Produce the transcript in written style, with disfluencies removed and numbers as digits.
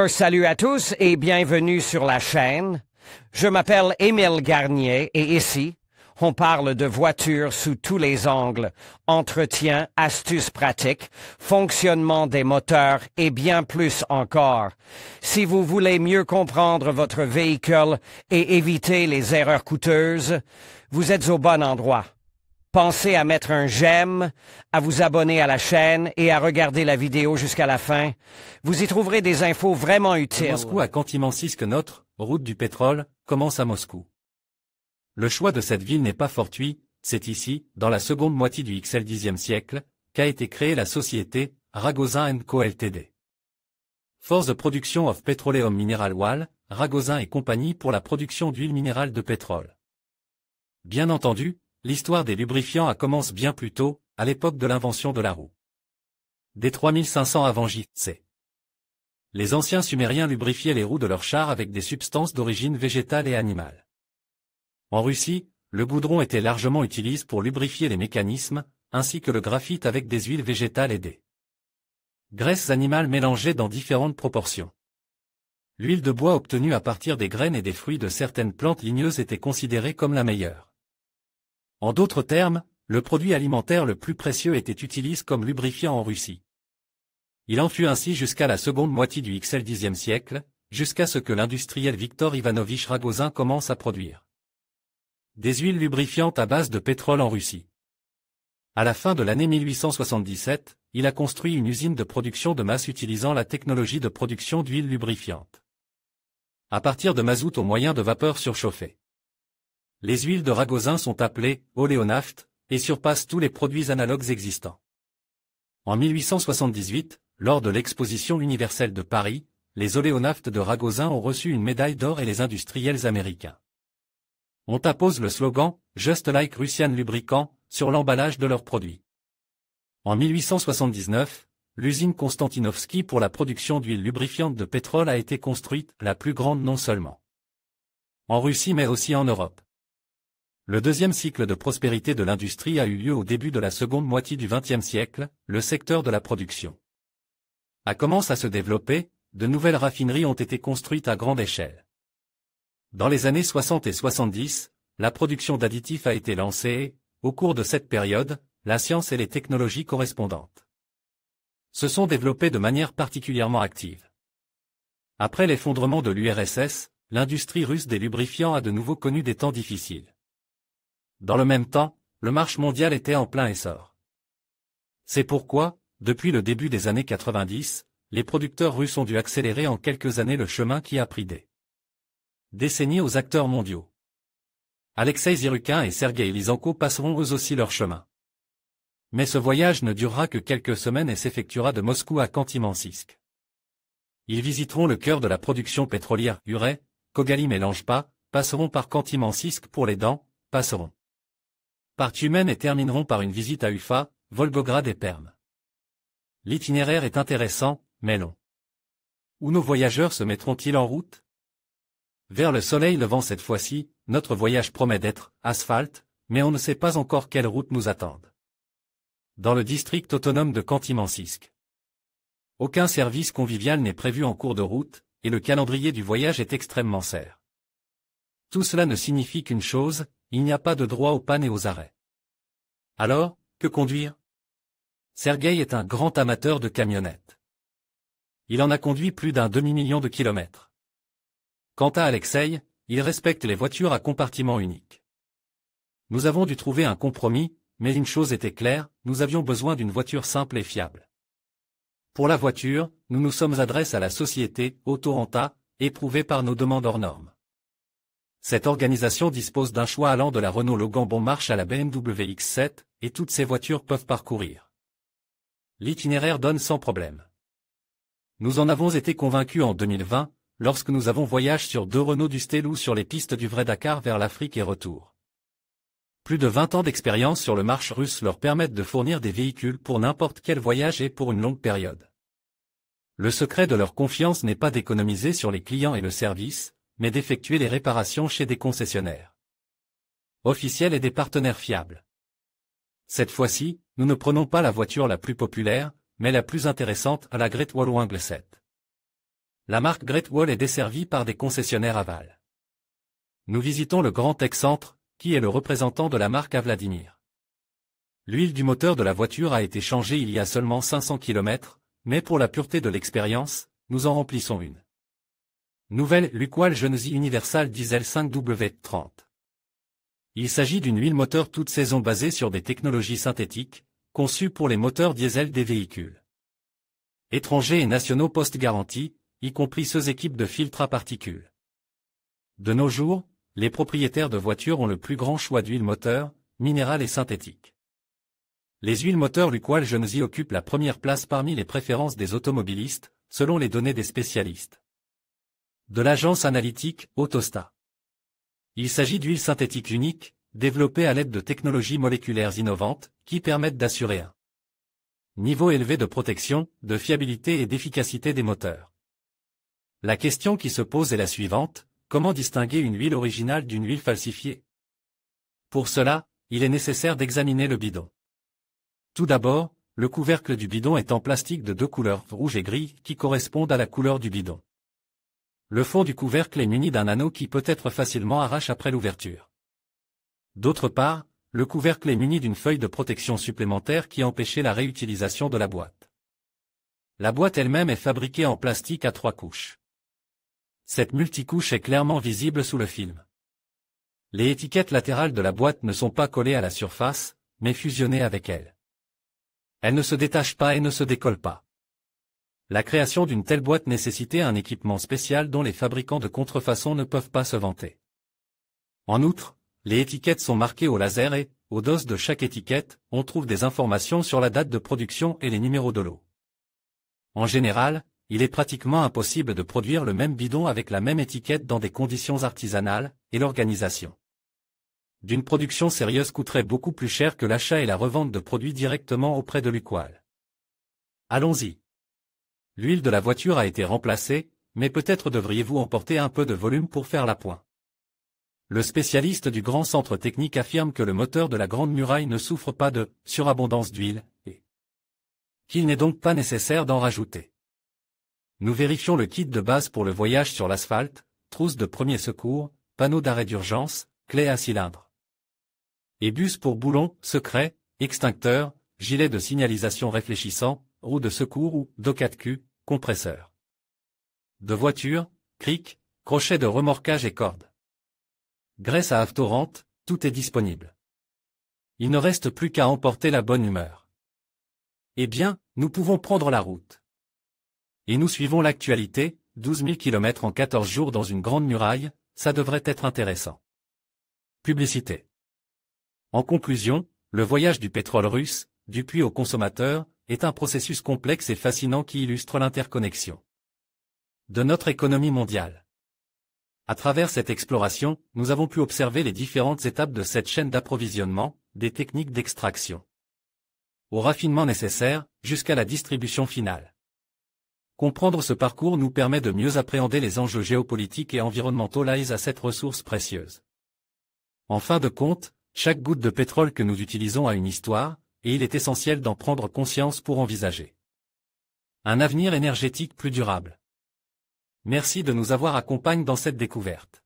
Salut à tous et bienvenue sur la chaîne. Je m'appelle Émile Garnier et ici, on parle de voitures sous tous les angles, entretien, astuces pratiques, fonctionnement des moteurs et bien plus encore. Si vous voulez mieux comprendre votre véhicule et éviter les erreurs coûteuses, vous êtes au bon endroit. Pensez à mettre un j'aime, à vous abonner à la chaîne et à regarder la vidéo jusqu'à la fin. Vous y trouverez des infos vraiment utiles. De Moscou à Khanty-Mansiysk, notre route du pétrole commence à Moscou. Le choix de cette ville n'est pas fortuit, c'est ici, dans la seconde moitié du XL10e siècle, qu'a été créée la société Ragozin & Co Ltd. Force de Production of Petroleum Mineral Oil, Ragozin et compagnie pour la production d'huile minérale de pétrole. Bien entendu, l'histoire des lubrifiants commence bien plus tôt, à l'époque de l'invention de la roue. Dès 3500 avant J.C. Les anciens Sumériens lubrifiaient les roues de leurs chars avec des substances d'origine végétale et animale. En Russie, le goudron était largement utilisé pour lubrifier les mécanismes, ainsi que le graphite avec des huiles végétales et des graisses animales mélangées dans différentes proportions. L'huile de bois obtenue à partir des graines et des fruits de certaines plantes ligneuses était considérée comme la meilleure. En d'autres termes, le produit alimentaire le plus précieux était utilisé comme lubrifiant en Russie. Il en fut ainsi jusqu'à la seconde moitié du XL10e siècle, jusqu'à ce que l'industriel Viktor Ivanovich Ragozin commence à produire des huiles lubrifiantes à base de pétrole en Russie. À la fin de l'année 1877, il a construit une usine de production de masse utilisant la technologie de production d'huile lubrifiante à partir de mazout au moyen de vapeur surchauffée. Les huiles de Ragozin sont appelées oléonaftes et surpassent tous les produits analogues existants. En 1878, lors de l'exposition universelle de Paris, les oléonaftes de Ragozin ont reçu une médaille d'or et les industriels américains ont apposé le slogan « Just like Russian Lubricant » sur l'emballage de leurs produits. En 1879, l'usine Konstantinovski pour la production d'huile lubrifiante de pétrole a été construite, la plus grande non seulement en Russie mais aussi en Europe. Le deuxième cycle de prospérité de l'industrie a eu lieu au début de la seconde moitié du XXe siècle, le secteur de la production commence à se développer, de nouvelles raffineries ont été construites à grande échelle. Dans les années 60 et 70, la production d'additifs a été lancée et, au cours de cette période, la science et les technologies correspondantes se sont développées de manière particulièrement active. Après l'effondrement de l'URSS, l'industrie russe des lubrifiants a de nouveau connu des temps difficiles. Dans le même temps, le marché mondial était en plein essor. C'est pourquoi, depuis le début des années 90, les producteurs russes ont dû accélérer en quelques années le chemin qui a pris des décennies aux acteurs mondiaux. Alexei Zyrkin et Sergei Lysenko passeront eux aussi leur chemin. Mais ce voyage ne durera que quelques semaines et s'effectuera de Moscou à Khanty-Mansiysk. Ils visiteront le cœur de la production pétrolière, Uray, Kogalim et Langpa, passeront par Khanty-Mansiysk pour les dents, passeront par Tyumen et termineront par une visite à Ufa, Volgograd et Perm. L'itinéraire est intéressant, mais long. Où nos voyageurs se mettront-ils en route? Vers le soleil levant cette fois-ci, notre voyage promet d'être asphalte, mais on ne sait pas encore quelle route nous attendent. Dans le district autonome de Khanty-Mansiysk. Aucun service convivial n'est prévu en cours de route, et le calendrier du voyage est extrêmement serré. Tout cela ne signifie qu'une chose, il n'y a pas de droit aux pannes et aux arrêts. Alors, que conduire? Sergueï est un grand amateur de camionnettes. Il en a conduit plus d'un demi-million de kilomètres. Quant à Alexei, il respecte les voitures à compartiment unique. Nous avons dû trouver un compromis, mais une chose était claire, nous avions besoin d'une voiture simple et fiable. Pour la voiture, nous nous sommes adressés à la société Autorenta, éprouvée par nos demandes hors normes. Cette organisation dispose d'un choix allant de la Renault Logan Bon Marche à la BMW X7, et toutes ces voitures peuvent parcourir l'itinéraire donne sans problème. Nous en avons été convaincus en 2020, lorsque nous avons voyagé sur 2 Renault du Stelou sur les pistes du vrai Dakar vers l'Afrique et retour. Plus de 20 ans d'expérience sur le marché russe leur permettent de fournir des véhicules pour n'importe quel voyage et pour une longue période. Le secret de leur confiance n'est pas d'économiser sur les clients et le service, mais d'effectuer les réparations chez des concessionnaires officiels et des partenaires fiables. Cette fois-ci, nous ne prenons pas la voiture la plus populaire, mais la plus intéressante à la Great Wall Angle 7. La marque Great Wall est desservie par des concessionnaires Aval. Nous visitons le Grand Tech Centre, qui est le représentant de la marque à Vladimir. L'huile du moteur de la voiture a été changée il y a seulement 500 km, mais pour la pureté de l'expérience, nous en remplissons une. Nouvelle Lukoil Genesee Universal Diesel 5W30. Il s'agit d'une huile moteur toute saison basée sur des technologies synthétiques, conçues pour les moteurs diesel des véhicules étrangers et nationaux post-garantie, y compris ceux équipés de filtres à particules. De nos jours, les propriétaires de voitures ont le plus grand choix d'huile moteur, minérale et synthétique. Les huiles moteurs Lukoil Genesee occupent la première place parmi les préférences des automobilistes, selon les données des spécialistes de l'agence analytique Autosta. Il s'agit d'huiles synthétiques uniques, développées à l'aide de technologies moléculaires innovantes, qui permettent d'assurer un niveau élevé de protection, de fiabilité et d'efficacité des moteurs. La question qui se pose est la suivante: comment distinguer une huile originale d'une huile falsifiée? Pour cela, il est nécessaire d'examiner le bidon. Tout d'abord, le couvercle du bidon est en plastique de deux couleurs, rouge et gris, qui correspondent à la couleur du bidon. Le fond du couvercle est muni d'un anneau qui peut être facilement arraché après l'ouverture. D'autre part, le couvercle est muni d'une feuille de protection supplémentaire qui empêchait la réutilisation de la boîte. La boîte elle-même est fabriquée en plastique à 3 couches. Cette multicouche est clairement visible sous le film. Les étiquettes latérales de la boîte ne sont pas collées à la surface, mais fusionnées avec elle. Elle ne se détache pas et ne se décolle pas. La création d'une telle boîte nécessitait un équipement spécial dont les fabricants de contrefaçon ne peuvent pas se vanter. En outre, les étiquettes sont marquées au laser et, au dos de chaque étiquette, on trouve des informations sur la date de production et les numéros de lot. En général, il est pratiquement impossible de produire le même bidon avec la même étiquette dans des conditions artisanales, et l'organisation d'une production sérieuse coûterait beaucoup plus cher que l'achat et la revente de produits directement auprès de Lukoil. Allons-y. L'huile de la voiture a été remplacée, mais peut-être devriez-vous emporter un peu de volume pour faire l'appoint. Le spécialiste du grand centre technique affirme que le moteur de la Grande Muraille ne souffre pas de surabondance d'huile, et qu'il n'est donc pas nécessaire d'en rajouter. Nous vérifions le kit de base pour le voyage sur l'asphalte, trousse de premier secours, panneau d'arrêt d'urgence, clé à cylindre et bus pour boulons, secret, extincteur, gilet de signalisation réfléchissant, roue de secours ou, do-4Q, compresseur de voiture, cric, crochet de remorquage et corde. Graisse à aftorante, tout est disponible. Il ne reste plus qu'à emporter la bonne humeur. Eh bien, nous pouvons prendre la route. Et nous suivons l'actualité, 12 000 km en 14 jours dans une grande muraille, ça devrait être intéressant. Publicité. En conclusion, le voyage du pétrole russe, du puits au consommateur, est un processus complexe et fascinant qui illustre l'interconnexion de notre économie mondiale. À travers cette exploration, nous avons pu observer les différentes étapes de cette chaîne d'approvisionnement, des techniques d'extraction au raffinement nécessaire, jusqu'à la distribution finale. Comprendre ce parcours nous permet de mieux appréhender les enjeux géopolitiques et environnementaux liés à cette ressource précieuse. En fin de compte, chaque goutte de pétrole que nous utilisons a une histoire, et il est essentiel d'en prendre conscience pour envisager un avenir énergétique plus durable. Merci de nous avoir accompagnés dans cette découverte.